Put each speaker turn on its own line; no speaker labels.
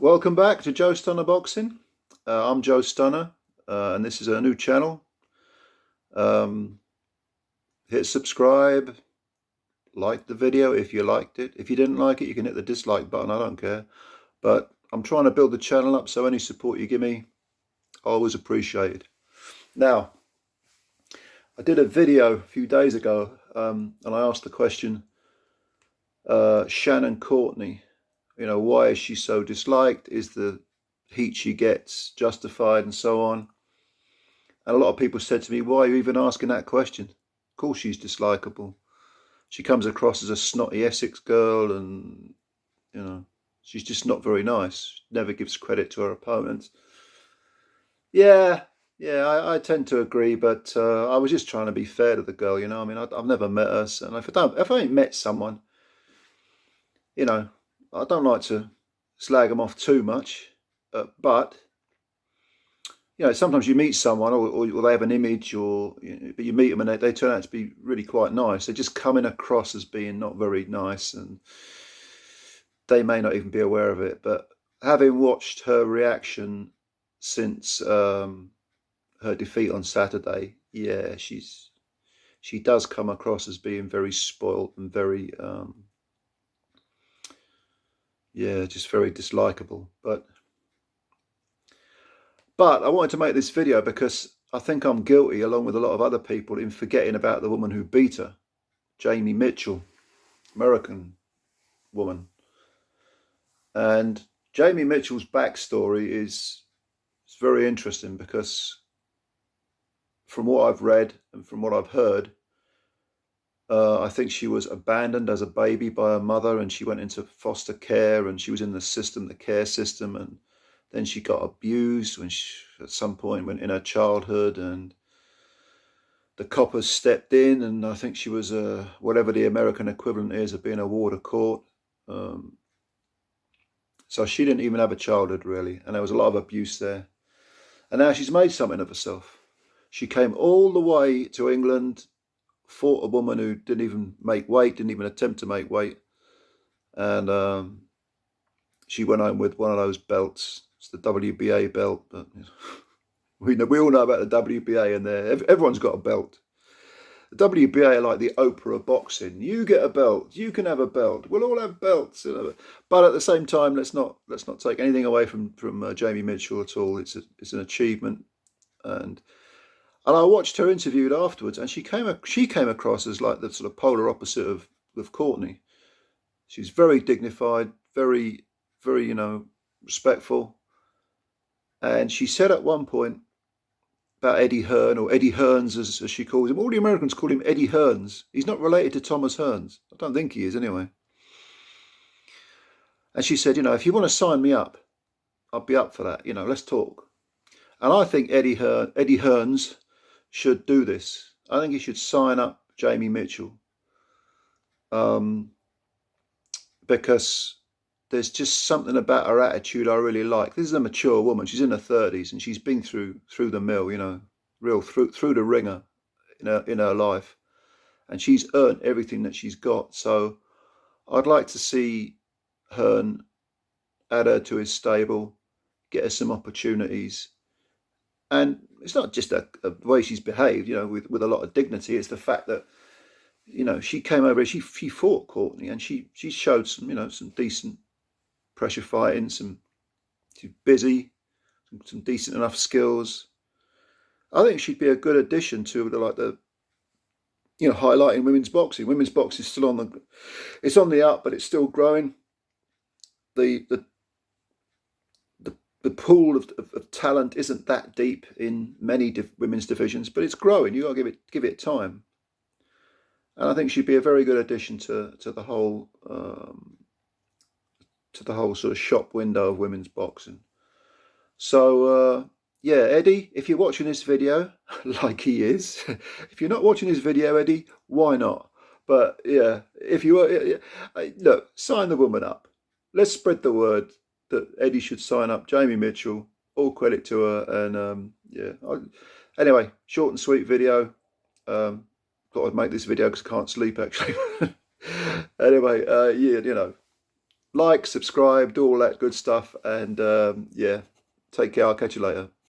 Welcome back to Joe Stunner Boxing. I'm Joe Stunner, and this is a new channel. Um, Hit subscribe, like the video if you liked it. If you didn't like it, you can hit the dislike button, I don't care. But I'm trying to build the channel up, so any support you give me, I always appreciate it. Now, I did a video a few days ago, and I asked the question, Shannon Courtenay, why is she so disliked? Is the heat she gets justified, and so on? And a lot of people said to me, why are you even asking that question? Of course she's dislikable. She comes across as a snotty Essex girl, and she's just not very nice. Never gives credit to her opponents. Yeah, I tend to agree, but I was just trying to be fair to the girl. I mean, I've never met her, and if I ain't met someone, I don't like to slag them off too much. But sometimes you meet someone, or they have an image, but you meet them and they turn out to be really quite nice. They're just coming across as being not very nice, and they may not even be aware of it. But having watched her reaction since her defeat on Saturday, yeah, she does come across as being very spoilt and very, just very dislikable. But I wanted to make this video because I think I'm guilty, along with a lot of other people, in forgetting about the woman who beat her, Jamie Mitchell, American woman. And Jamie Mitchell's backstory is very interesting because from what I've read and from what I've heard, I think she was abandoned as a baby by her mother, and she went into foster care, and she was in the care system, and then she got abused at some point when in her childhood, and the coppers stepped in, and I think she was whatever the American equivalent is of being a ward of court. So she didn't even have a childhood really, and there was a lot of abuse there. And now she's made something of herself. She came all the way to England, fought a woman who didn't even make weight, didn't even attempt to make weight, and she went home with one of those belts. It's the WBA belt, but we all know about the WBA, and everyone's got a belt. The WBA are like the Oprah of boxing. You get a belt, you can have a belt. We'll all have belts, But at the same time, let's not take anything away from Jamie Mitchell at all. It's an achievement, and I watched her interviewed afterwards, and she came across as like the sort of polar opposite of Courtenay. She's very dignified, very respectful. And she said at one point about Eddie Hearn, or Eddie Hearns as she calls him. All the Americans call him Eddie Hearns. He's not related to Thomas Hearns. I don't think he is anyway. And she said, if you want to sign me up, I'll be up for that. Let's talk. And I think Eddie Hearns should do this. I think he should sign up Jamie Mitchell. Because there's just something about her attitude I really like. This is a mature woman. She's in her 30s, and she's been through the mill, real through the ringer in her life, and she's earned everything that she's got. So I'd like to see Hearn add her to his stable, get her some opportunities. And it's not just the way she's behaved, with a lot of dignity. It's the fact that she came over, she fought Courtenay, and she showed some decent pressure fighting, she's busy, some decent enough skills. I think she'd be a good addition to highlighting women's boxing. Women's boxing is still it's on the up, but it's still growing. The pool of talent isn't that deep in many women's divisions, but it's growing. You got to give it time. And I think she'd be a very good addition to the whole sort of shop window of women's boxing. So yeah, Eddie, if you're watching this video, like he is, if you're not watching this video, Eddie, why not? But yeah, if you are, look, sign the woman up. Let's spread the word that Eddie should sign up Jamie Mitchell. All credit to her. And anyway, short and sweet video. Thought I'd make this video because I can't sleep actually. Anyway, like, subscribe, do all that good stuff. And yeah, take care. I'll catch you later.